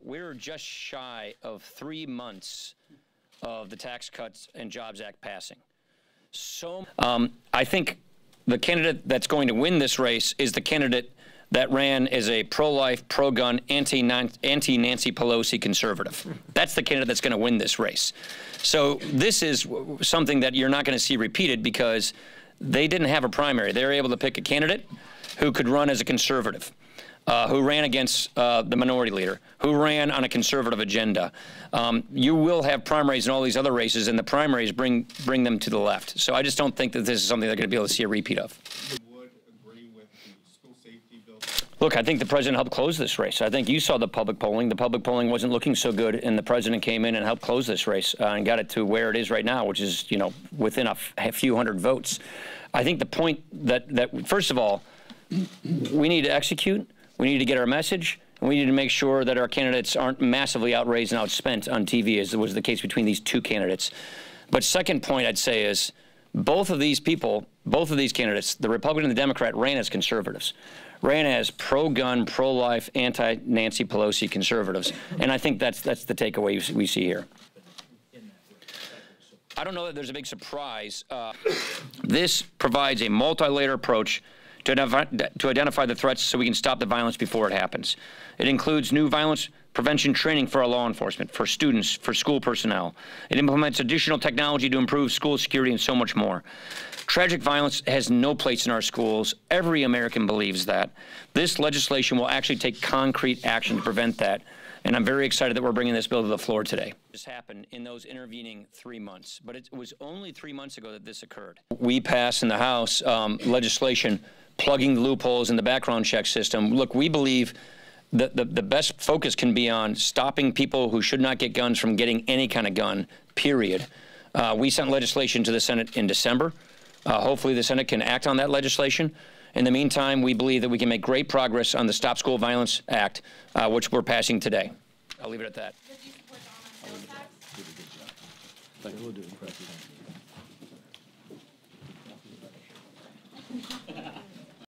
we're just shy of 3 months of the Tax Cuts and Jobs Act passing. So I think the candidate that's going to win this race is the candidate that ran as a pro-life, pro-gun, anti-Nancy Pelosi conservative. That's the candidate that's going to win this race. So this is something that you're not going to see repeated because they didn't have a primary. They were able to pick a candidate who could run as a conservative, who ran against the minority leader, who ran on a conservative agenda. You will have primaries in all these other races, and the primaries bring them to the left. So I just don't think that this is something they're going to be able to see a repeat of. Look, I think the president helped close this race. I think you saw the public polling. The public polling wasn't looking so good, and the president came in and helped close this race and got it to where it is right now, which is, you know, within a few hundred votes. I think the point that first of all, we need to execute, we need to get our message, and we need to make sure that our candidates aren't massively outraised and outspent on TV, as was the case between these two candidates. But second point I'd say is both of these people, both of these candidates, the Republican and the Democrat, ran as conservatives. Ran as pro-gun, pro-life, anti-Nancy Pelosi conservatives. And I think that's the takeaway we see here. I don't know that there's a big surprise. This provides a multi-layer approach to identify the threats so we can stop the violence before it happens. It includes new violence prevention training for our law enforcement, for students, for school personnel. It implements additional technology to improve school security and so much more. Tragic violence has no place in our schools. Every American believes that. This legislation will actually take concrete action to prevent that. And I'm very excited that we're bringing this bill to the floor today. This happened in those intervening 3 months, but it was only 3 months ago that this occurred. We passed in the House legislation plugging the loopholes in the background check system. Look, we believe that the best focus can be on stopping people who should not get guns from getting any kind of gun, period. We sent legislation to the Senate in December. Hopefully the Senate can act on that legislation. In the meantime, we believe that we can make great progress on the Stop School Violence Act, which we're passing today. I'll leave it at that. Does he support the online sales tax?